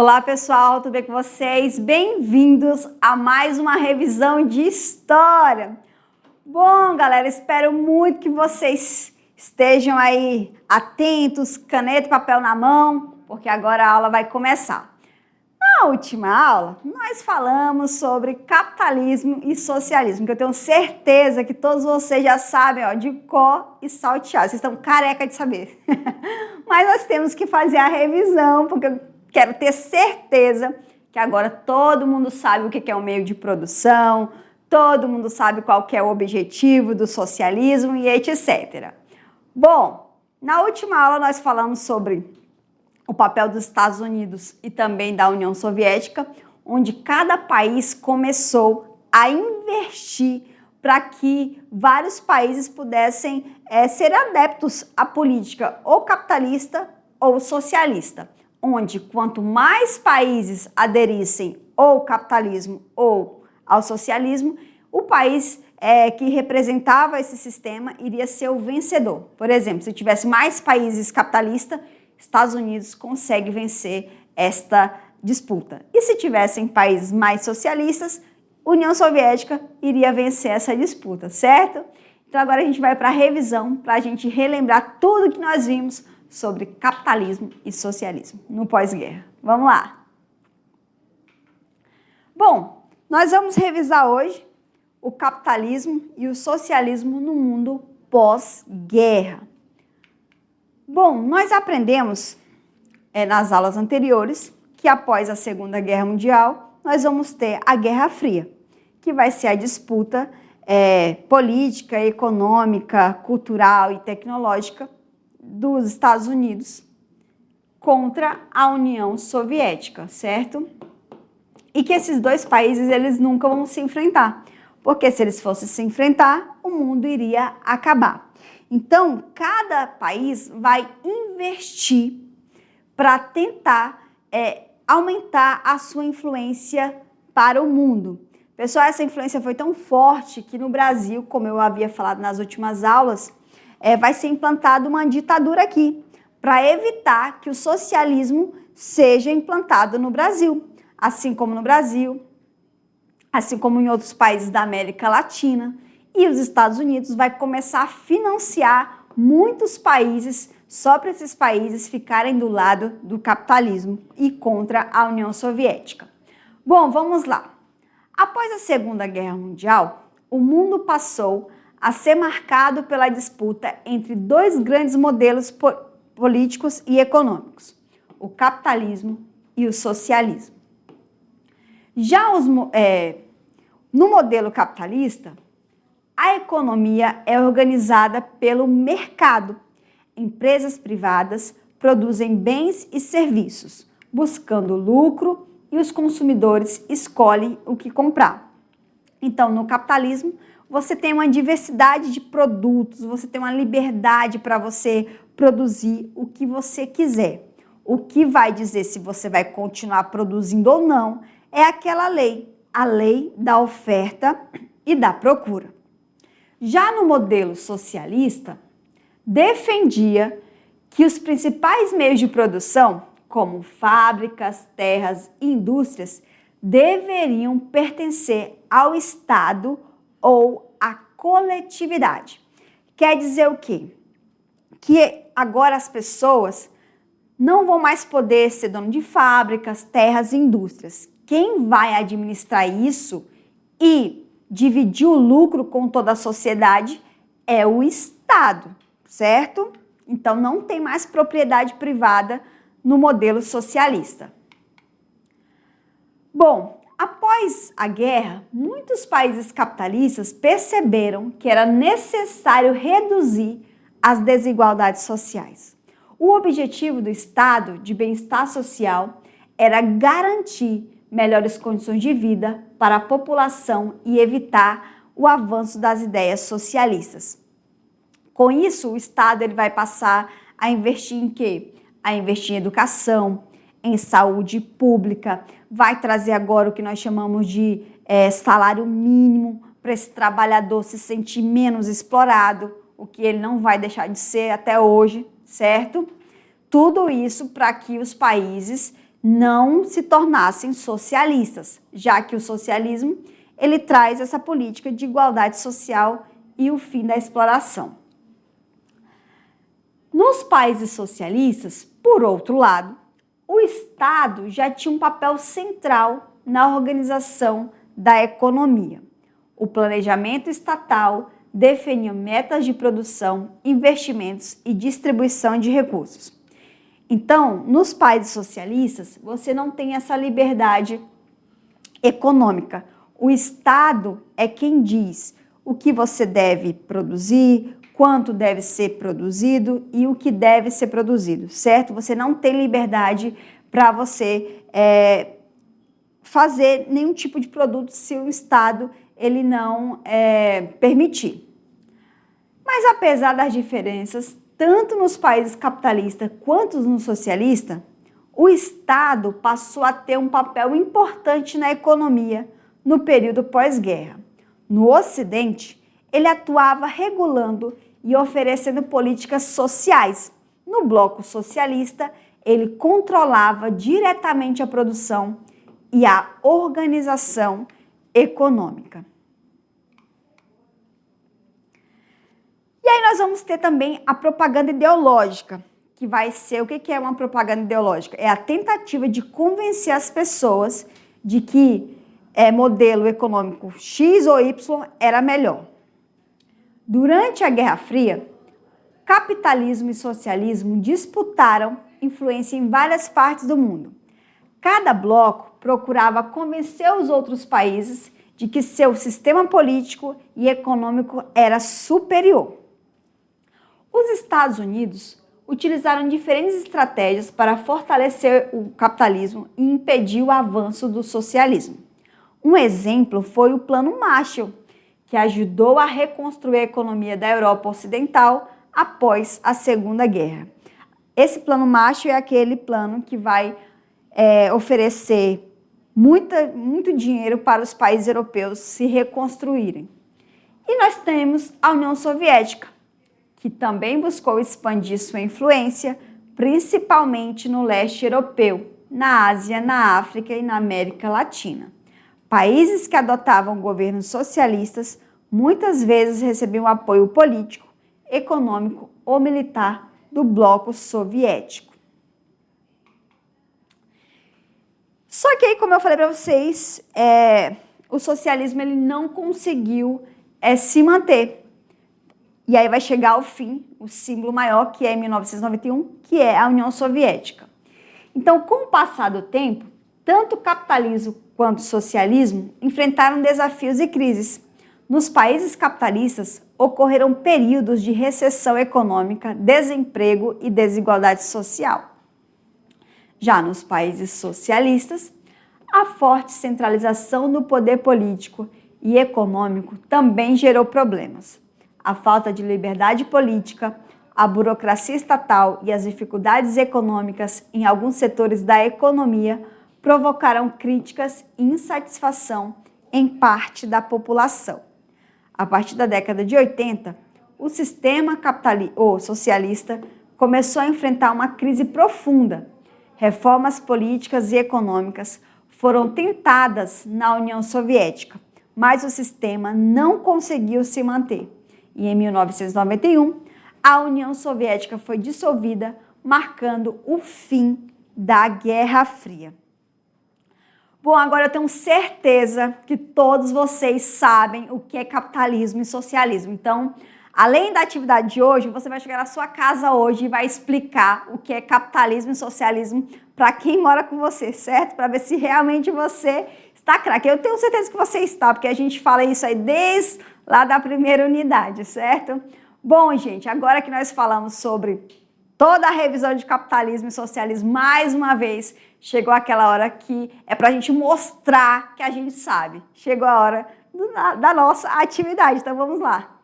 Olá pessoal, tudo bem com vocês? Bem-vindos a mais uma revisão de história. Bom, galera, espero muito que vocês estejam aí atentos, caneta e papel na mão, porque agora a aula vai começar. Na última aula, nós falamos sobre capitalismo e socialismo, que eu tenho certeza que todos vocês já sabem, de cor e salteado. Vocês estão careca de saber. Mas nós temos que fazer a revisão, porque eu quero ter certeza que agora todo mundo sabe o que é o meio de produção, todo mundo sabe qual que é o objetivo do socialismo e etc. Bom, na última aula nós falamos sobre o papel dos Estados Unidos e também da União Soviética, onde cada país começou a investir para que vários países pudessem ser adeptos à política ou capitalista ou socialista, onde quanto mais países aderissem ou ao capitalismo ou ao socialismo, o país que representava esse sistema iria ser o vencedor. Por exemplo, se tivesse mais países capitalistas, Estados Unidos consegue vencer esta disputa. E se tivessem países mais socialistas, União Soviética iria vencer essa disputa, certo? Então agora a gente vai para a revisão, para a gente relembrar tudo que nós vimos sobre capitalismo e socialismo no pós-guerra. Vamos lá! Bom, nós vamos revisar hoje o capitalismo e o socialismo no mundo pós-guerra. Bom, nós aprendemos nas aulas anteriores que após a Segunda Guerra Mundial nós vamos ter a Guerra Fria, que vai ser a disputa política, econômica, cultural e tecnológica dos Estados Unidos contra a União Soviética, certo? E que esses dois países eles nunca vão se enfrentar, porque se eles fossem se enfrentar, o mundo iria acabar. Então, cada país vai investir para tentar aumentar a sua influência para o mundo. Pessoal, essa influência foi tão forte que no Brasil, como eu havia falado nas últimas aulas, vai ser implantada uma ditadura aqui, para evitar que o socialismo seja implantado no Brasil. Assim como no Brasil, assim como em outros países da América Latina. E os Estados Unidos vai começar a financiar muitos países só para esses países ficarem do lado do capitalismo e contra a União Soviética. Bom, vamos lá. Após a Segunda Guerra Mundial, o mundo passou a ser marcado pela disputa entre dois grandes modelos políticos e econômicos, o capitalismo e o socialismo. Já no modelo capitalista, a economia é organizada pelo mercado. Empresas privadas produzem bens e serviços, buscando lucro, e os consumidores escolhem o que comprar. Então, no capitalismo, você tem uma diversidade de produtos, você tem uma liberdade para você produzir o que você quiser. O que vai dizer se você vai continuar produzindo ou não é aquela lei, a lei da oferta e da procura. Já no modelo socialista, defendia que os principais meios de produção, como fábricas, terras e indústrias, deveriam pertencer ao Estado ou à coletividade. Quer dizer o quê? Que agora as pessoas não vão mais poder ser dono de fábricas, terras e indústrias. Quem vai administrar isso e dividir o lucro com toda a sociedade é o Estado, certo? Então não tem mais propriedade privada no modelo socialista. Bom, após a guerra, muitos países capitalistas perceberam que era necessário reduzir as desigualdades sociais. O objetivo do Estado de bem-estar social era garantir melhores condições de vida para a população e evitar o avanço das ideias socialistas. Com isso, o Estado ele vai passar a investir em quê? A investir em educação, em saúde pública, vai trazer agora o que nós chamamos de salário mínimo para esse trabalhador se sentir menos explorado, o que ele não vai deixar de ser até hoje, certo? Tudo isso para que os países não se tornassem socialistas, já que o socialismo ele traz essa política de igualdade social e o fim da exploração. Nos países socialistas, por outro lado, o Estado já tinha um papel central na organização da economia. O planejamento estatal definia metas de produção, investimentos e distribuição de recursos. Então, nos países socialistas, você não tem essa liberdade econômica. O Estado é quem diz o que você deve produzir, quanto deve ser produzido e o que deve ser produzido, certo? Você não tem liberdade para você fazer nenhum tipo de produto se o Estado ele não permitir. Mas apesar das diferenças, tanto nos países capitalistas quanto no socialista, o Estado passou a ter um papel importante na economia no período pós-guerra. No Ocidente, ele atuava regulando e oferecendo políticas sociais. No bloco socialista, ele controlava diretamente a produção e a organização econômica. E aí nós vamos ter também a propaganda ideológica, que vai ser, o que é uma propaganda ideológica? É a tentativa de convencer as pessoas de que modelo econômico X ou Y era melhor. Durante a Guerra Fria, capitalismo e socialismo disputaram influência em várias partes do mundo. Cada bloco procurava convencer os outros países de que seu sistema político e econômico era superior. Os Estados Unidos utilizaram diferentes estratégias para fortalecer o capitalismo e impedir o avanço do socialismo. Um exemplo foi o Plano Marshall, que ajudou a reconstruir a economia da Europa Ocidental após a Segunda Guerra. Esse Plano Marshall é aquele plano que vai oferecer muito dinheiro para os países europeus se reconstruírem. E nós temos a União Soviética, que também buscou expandir sua influência, principalmente no leste europeu, na Ásia, na África e na América Latina. Países que adotavam governos socialistas muitas vezes recebiam apoio político, econômico ou militar do bloco soviético. Só que aí, como eu falei para vocês, o socialismo ele não conseguiu se manter. E aí vai chegar ao fim, o símbolo maior, que é em 1991, que é a União Soviética. Então, com o passar do tempo, tanto o capitalismo quanto o socialismo enfrentaram desafios e crises. Nos países capitalistas, ocorreram períodos de recessão econômica, desemprego e desigualdade social. Já nos países socialistas, a forte centralização do poder político e econômico também gerou problemas. A falta de liberdade política, a burocracia estatal e as dificuldades econômicas em alguns setores da economia provocaram críticas e insatisfação em parte da população. A partir da década de 80, o sistema socialista começou a enfrentar uma crise profunda. Reformas políticas e econômicas foram tentadas na União Soviética, mas o sistema não conseguiu se manter. E em 1991, a União Soviética foi dissolvida, marcando o fim da Guerra Fria. Bom, agora eu tenho certeza que todos vocês sabem o que é capitalismo e socialismo. Então, além da atividade de hoje, você vai chegar na sua casa hoje e vai explicar o que é capitalismo e socialismo para quem mora com você, certo? Para ver se realmente você está craque. Eu tenho certeza que você está, porque a gente fala isso aí desde lá da primeira unidade, certo? Bom, gente, agora que nós falamos sobre toda a revisão de capitalismo e socialismo, mais uma vez, chegou aquela hora que é para a gente mostrar que a gente sabe. Chegou a hora da nossa atividade, então vamos lá.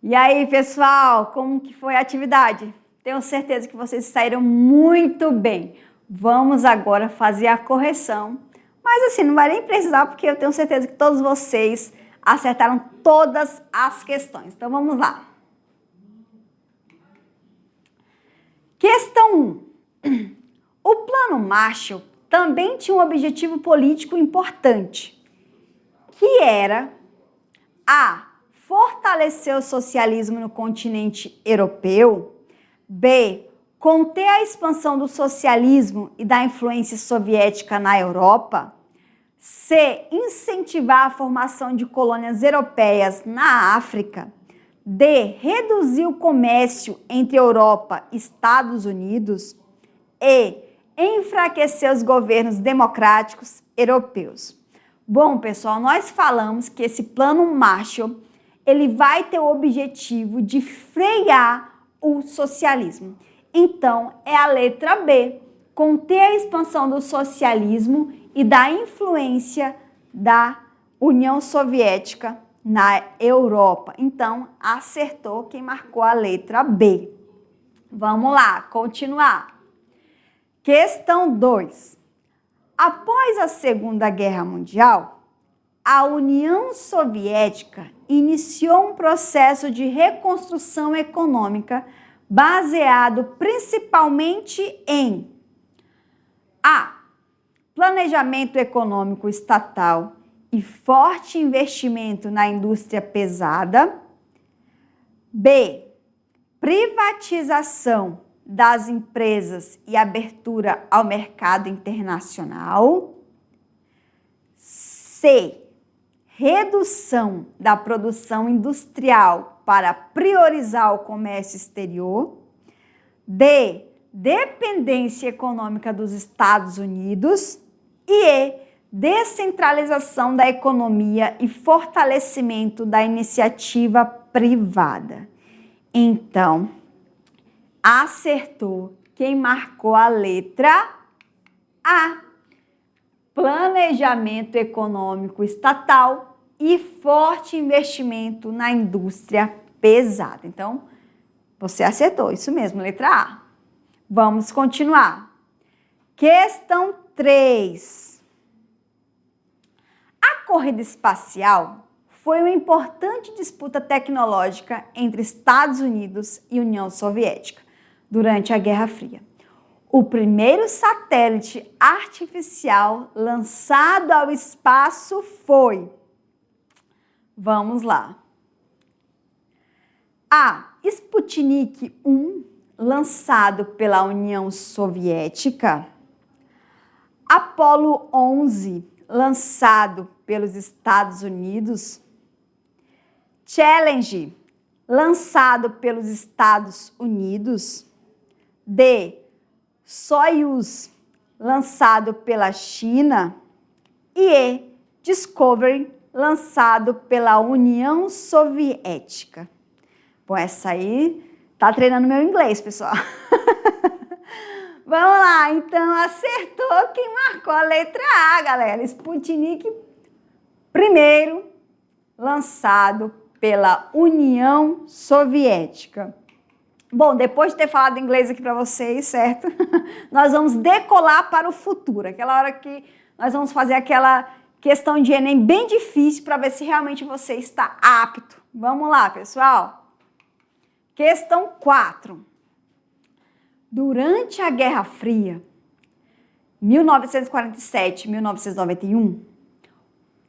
E aí, pessoal, como que foi a atividade? Tenho certeza que vocês saíram muito bem. Vamos agora fazer a correção Mas assim, não vai nem precisar, porque eu tenho certeza que todos vocês acertaram todas as questões. Então, vamos lá. Questão 1. O Plano Marshall também tinha um objetivo político importante, que era A. Fortalecer o socialismo no continente europeu. B. Conter a expansão do socialismo e da influência soviética na Europa. C. Incentivar a formação de colônias europeias na África. D. Reduzir o comércio entre Europa e Estados Unidos. E. Enfraquecer os governos democráticos europeus. Bom, pessoal, nós falamos que esse Plano Marshall, ele vai ter o objetivo de frear o socialismo. Então, é a letra B, conter a expansão do socialismo e da influência da União Soviética na Europa. Então, acertou quem marcou a letra B. Vamos lá, continuar. Questão 2. Após a Segunda Guerra Mundial, a União Soviética iniciou um processo de reconstrução econômica baseado principalmente em A. Planejamento econômico estatal e forte investimento na indústria pesada. B. Privatização das empresas e abertura ao mercado internacional. C. Redução da produção industrial para priorizar o comércio exterior. D. Dependência econômica dos Estados Unidos. E E. Descentralização da economia e fortalecimento da iniciativa privada. Então, acertou quem marcou a letra A. Planejamento econômico estatal e forte investimento na indústria pesada. Então, você acertou, isso mesmo, letra A. Vamos continuar. Questão 3. A corrida espacial foi uma importante disputa tecnológica entre Estados Unidos e União Soviética durante a Guerra Fria. O primeiro satélite artificial lançado ao espaço foi... Vamos lá. A. Sputnik 1, lançado pela União Soviética. Apollo 11, lançado pelos Estados Unidos. Challenge, lançado pelos Estados Unidos. D. Soyuz, lançado pela China. E E. Discovery, lançado pela União Soviética. Bom, essa aí tá treinando meu inglês, pessoal. Vamos lá, então acertou quem marcou a letra A, galera. Sputnik primeiro, lançado pela União Soviética. Bom, depois de ter falado inglês aqui para vocês, certo? Nós vamos decolar para o futuro. Aquela hora que nós vamos fazer aquela questão de Enem bem difícil para ver se realmente você está apto. Vamos lá, pessoal. Questão 4. Durante a Guerra Fria, 1947-1991,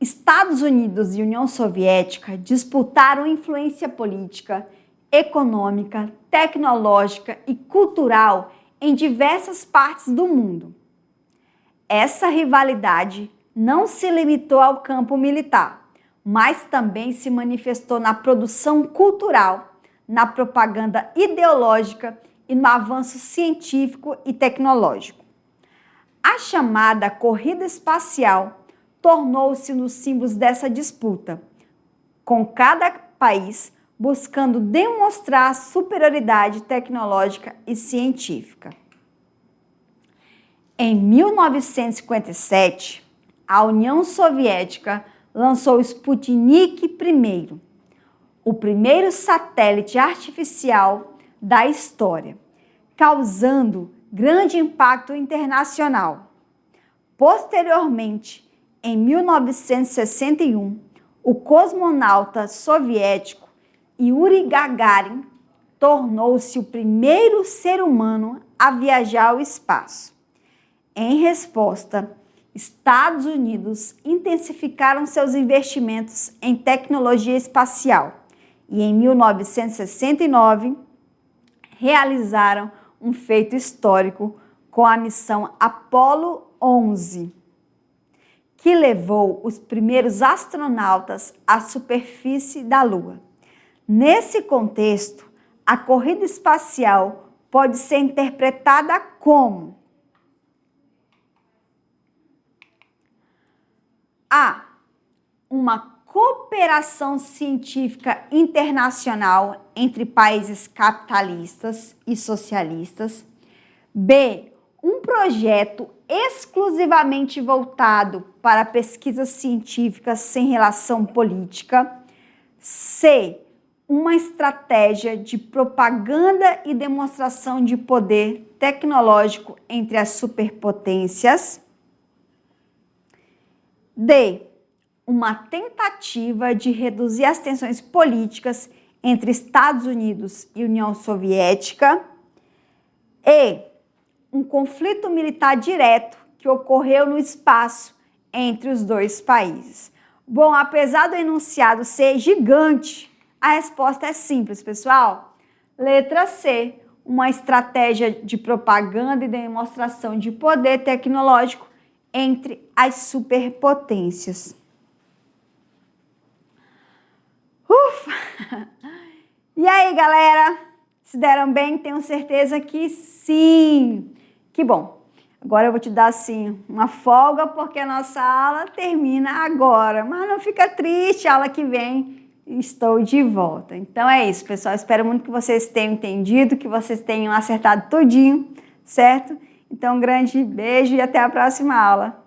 Estados Unidos e União Soviética disputaram influência política, econômica, tecnológica e cultural em diversas partes do mundo. Essa rivalidade não se limitou ao campo militar, mas também se manifestou na produção cultural, na propaganda ideológica e no avanço científico e tecnológico. A chamada corrida espacial tornou-se um dos símbolos dessa disputa, com cada país buscando demonstrar superioridade tecnológica e científica. Em 1957, a União Soviética lançou o Sputnik I, o primeiro satélite artificial da história, causando grande impacto internacional. Posteriormente, em 1961, o cosmonauta soviético Yuri Gagarin tornou-se o primeiro ser humano a viajar ao espaço. Em resposta, Estados Unidos intensificaram seus investimentos em tecnologia espacial e, em 1969, realizaram um feito histórico com a missão Apollo 11, que levou os primeiros astronautas à superfície da Lua. Nesse contexto, a corrida espacial pode ser interpretada como A. Uma cooperação científica internacional entre países capitalistas e socialistas. B. Um projeto exclusivamente voltado para pesquisas científicas sem relação política. C. Uma estratégia de propaganda e demonstração de poder tecnológico entre as superpotências. D. Uma tentativa de reduzir as tensões políticas entre Estados Unidos e União Soviética. E. Um conflito militar direto que ocorreu no espaço entre os dois países. Bom, apesar do enunciado ser gigante, a resposta é simples, pessoal. Letra C. Uma estratégia de propaganda e demonstração de poder tecnológico entre as superpotências. Ufa! E aí, galera? Se deram bem? Tenho certeza que sim! Que bom! Agora eu vou te dar, assim, uma folga, porque a nossa aula termina agora. Mas não fica triste, a aula que vem estou de volta. Então é isso, pessoal. Espero muito que vocês tenham entendido, que vocês tenham acertado tudinho, certo? Então, um grande beijo e até a próxima aula.